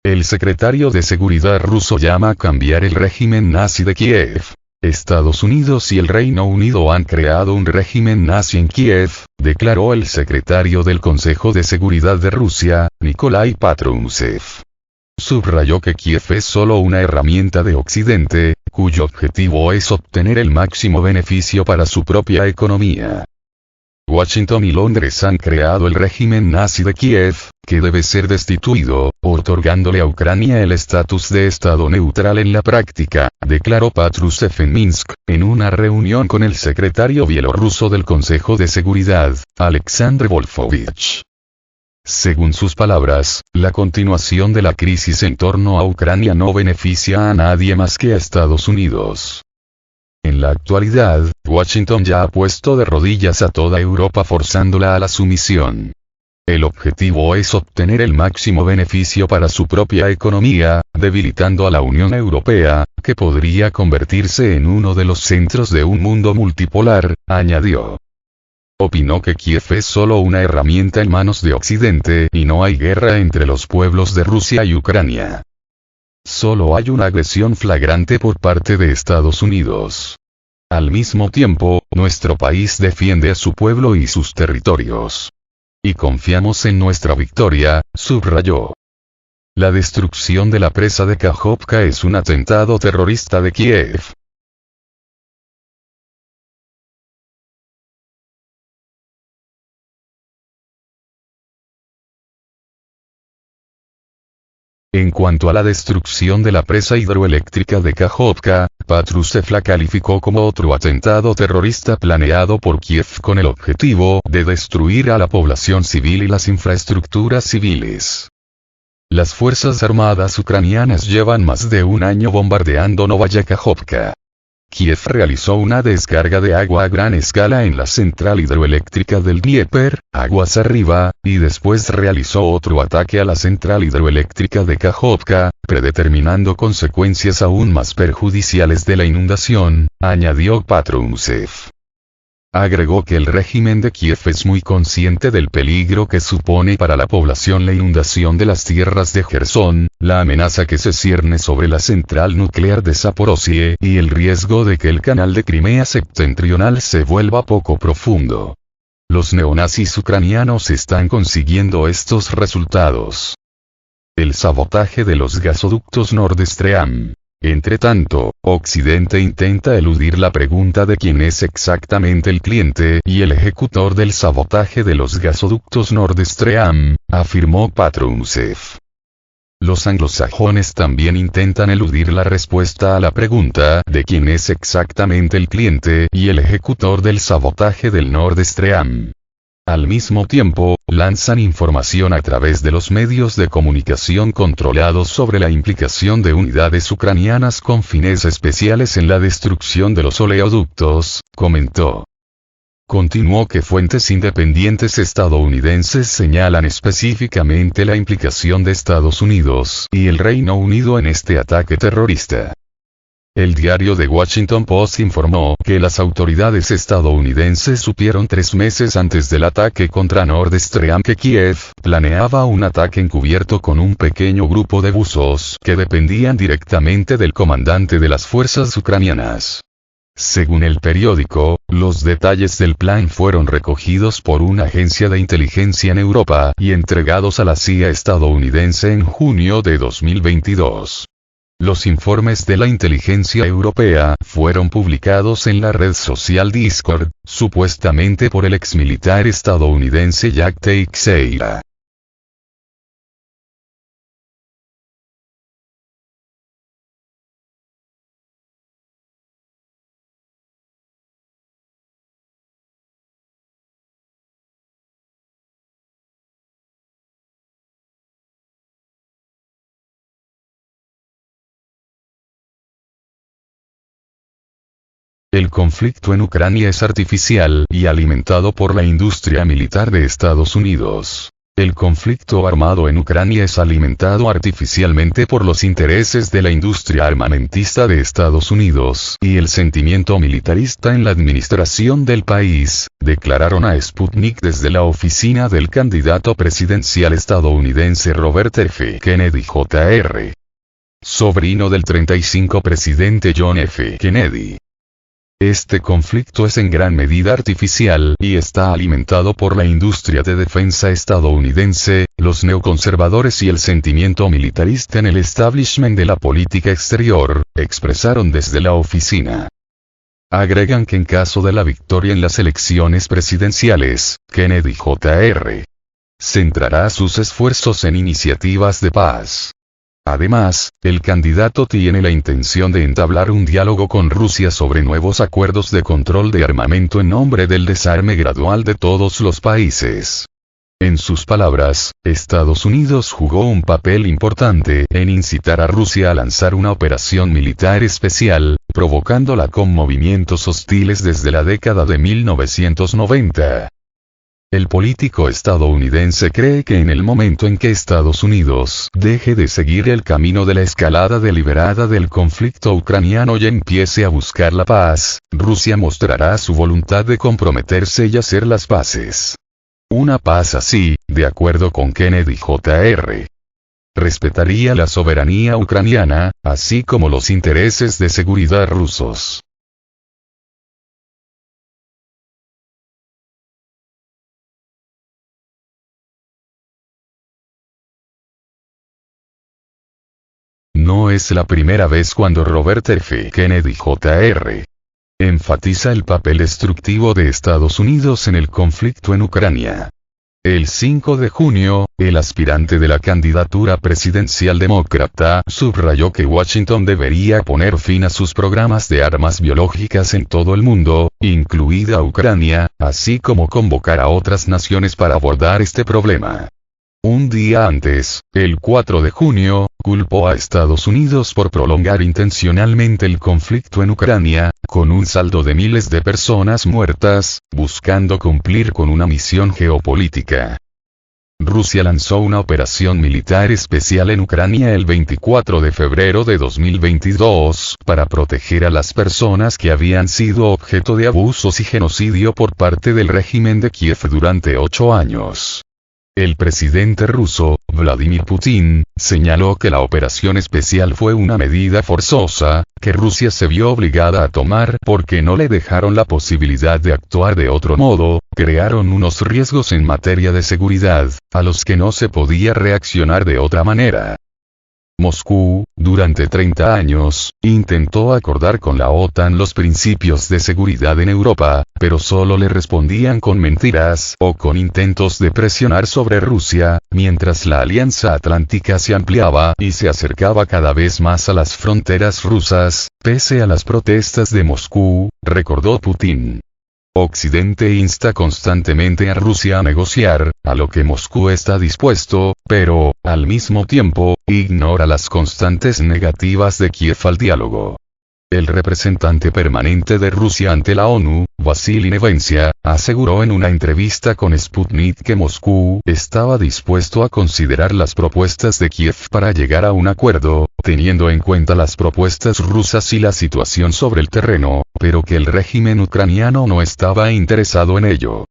El secretario de Seguridad ruso llama a cambiar el régimen nazi de Kiev. Estados Unidos y el Reino Unido han creado un régimen nazi en Kiev, declaró el secretario del Consejo de Seguridad de Rusia, Nikolai Patrushev. Subrayó que Kiev es solo una herramienta de Occidente, cuyo objetivo es obtener el máximo beneficio para su propia economía. Washington y Londres han creado el régimen nazi de Kiev, que debe ser destituido, otorgándole a Ucrania el estatus de Estado neutral en la práctica, declaró Patrushev en Minsk, en una reunión con el secretario bielorruso del Consejo de Seguridad, Alexander Volfovich. Según sus palabras, la continuación de la crisis en torno a Ucrania no beneficia a nadie más que a Estados Unidos. En la actualidad, Washington ya ha puesto de rodillas a toda Europa forzándola a la sumisión. El objetivo es obtener el máximo beneficio para su propia economía, debilitando a la Unión Europea, que podría convertirse en uno de los centros de un mundo multipolar, añadió. Opinó que Kiev es solo una herramienta en manos de Occidente y no hay guerra entre los pueblos de Rusia y Ucrania. Solo hay una agresión flagrante por parte de Estados Unidos. Al mismo tiempo, nuestro país defiende a su pueblo y sus territorios. Y confiamos en nuestra victoria, subrayó. La destrucción de la presa de Kajovka es un atentado terrorista de Kiev. En cuanto a la destrucción de la presa hidroeléctrica de Kajovka, Patrushev la calificó como otro atentado terrorista planeado por Kiev con el objetivo de destruir a la población civil y las infraestructuras civiles. Las Fuerzas Armadas ucranianas llevan más de un año bombardeando Novaya Kajovka. Kiev realizó una descarga de agua a gran escala en la central hidroeléctrica del Dnieper, aguas arriba, y después realizó otro ataque a la central hidroeléctrica de Kajovka, predeterminando consecuencias aún más perjudiciales de la inundación, añadió Patrushev. Agregó que el régimen de Kiev es muy consciente del peligro que supone para la población la inundación de las tierras de Jersón, la amenaza que se cierne sobre la central nuclear de Zaporozhye y el riesgo de que el canal de Crimea septentrional se vuelva poco profundo. Los neonazis ucranianos están consiguiendo estos resultados. El sabotaje de los gasoductos Nord Stream. Entre tanto, Occidente intenta eludir la pregunta de quién es exactamente el cliente y el ejecutor del sabotaje de los gasoductos Nord Stream, afirmó Patrushev. Los anglosajones también intentan eludir la respuesta a la pregunta de quién es exactamente el cliente y el ejecutor del sabotaje del Nord Stream. Al mismo tiempo, lanzan información a través de los medios de comunicación controlados sobre la implicación de unidades ucranianas con fines especiales en la destrucción de los oleoductos, comentó. Continuó que fuentes independientes estadounidenses señalan específicamente la implicación de Estados Unidos y el Reino Unido en este ataque terrorista. El diario The Washington Post informó que las autoridades estadounidenses supieron 3 meses antes del ataque contra Nord Stream que Kiev planeaba un ataque encubierto con un pequeño grupo de buzos que dependían directamente del comandante de las fuerzas ucranianas. Según el periódico, los detalles del plan fueron recogidos por una agencia de inteligencia en Europa y entregados a la CIA estadounidense en junio de 2022. Los informes de la inteligencia europea fueron publicados en la red social Discord, supuestamente por el exmilitar estadounidense Jack Teixeira. El conflicto en Ucrania es artificial y alimentado por la industria militar de Estados Unidos. El conflicto armado en Ucrania es alimentado artificialmente por los intereses de la industria armamentista de Estados Unidos y el sentimiento militarista en la administración del país, declararon a Sputnik desde la oficina del candidato presidencial estadounidense Robert F. Kennedy Jr., sobrino del 35 presidente John F. Kennedy. Este conflicto es en gran medida artificial y está alimentado por la industria de defensa estadounidense, los neoconservadores y el sentimiento militarista en el establishment de la política exterior, expresaron desde la oficina. Agregan que en caso de la victoria en las elecciones presidenciales, Kennedy Jr. centrará sus esfuerzos en iniciativas de paz. Además, el candidato tiene la intención de entablar un diálogo con Rusia sobre nuevos acuerdos de control de armamento en nombre del desarme gradual de todos los países. En sus palabras, Estados Unidos jugó un papel importante en incitar a Rusia a lanzar una operación militar especial, provocándola con movimientos hostiles desde la década de 1990. El político estadounidense cree que en el momento en que Estados Unidos deje de seguir el camino de la escalada deliberada del conflicto ucraniano y empiece a buscar la paz, Rusia mostrará su voluntad de comprometerse y hacer las paces. Una paz así, de acuerdo con Kennedy Jr., respetaría la soberanía ucraniana, así como los intereses de seguridad rusos. No es la primera vez cuando Robert F. Kennedy Jr. enfatiza el papel destructivo de Estados Unidos en el conflicto en Ucrania. El 5 de junio, el aspirante de la candidatura presidencial demócrata subrayó que Washington debería poner fin a sus programas de armas biológicas en todo el mundo, incluida Ucrania, así como convocar a otras naciones para abordar este problema. Un día antes, el 4 de junio, culpó a Estados Unidos por prolongar intencionalmente el conflicto en Ucrania, con un saldo de miles de personas muertas, buscando cumplir con una misión geopolítica. Rusia lanzó una operación militar especial en Ucrania el 24 de febrero de 2022 para proteger a las personas que habían sido objeto de abusos y genocidio por parte del régimen de Kiev durante 8 años. El presidente ruso, Vladimir Putin, señaló que la operación especial fue una medida forzosa, que Rusia se vio obligada a tomar porque no le dejaron la posibilidad de actuar de otro modo, crearon unos riesgos en materia de seguridad, a los que no se podía reaccionar de otra manera. Moscú, durante 30 años, intentó acordar con la OTAN los principios de seguridad en Europa, pero solo le respondían con mentiras o con intentos de presionar sobre Rusia, mientras la Alianza Atlántica se ampliaba y se acercaba cada vez más a las fronteras rusas, pese a las protestas de Moscú, recordó Putin. Occidente insta constantemente a Rusia a negociar, a lo que Moscú está dispuesto, pero, al mismo tiempo, ignora las constantes negativas de Kiev al diálogo. El representante permanente de Rusia ante la ONU, Vasily Nevencia, aseguró en una entrevista con Sputnik que Moscú estaba dispuesto a considerar las propuestas de Kiev para llegar a un acuerdo, teniendo en cuenta las propuestas rusas y la situación sobre el terreno, pero que el régimen ucraniano no estaba interesado en ello.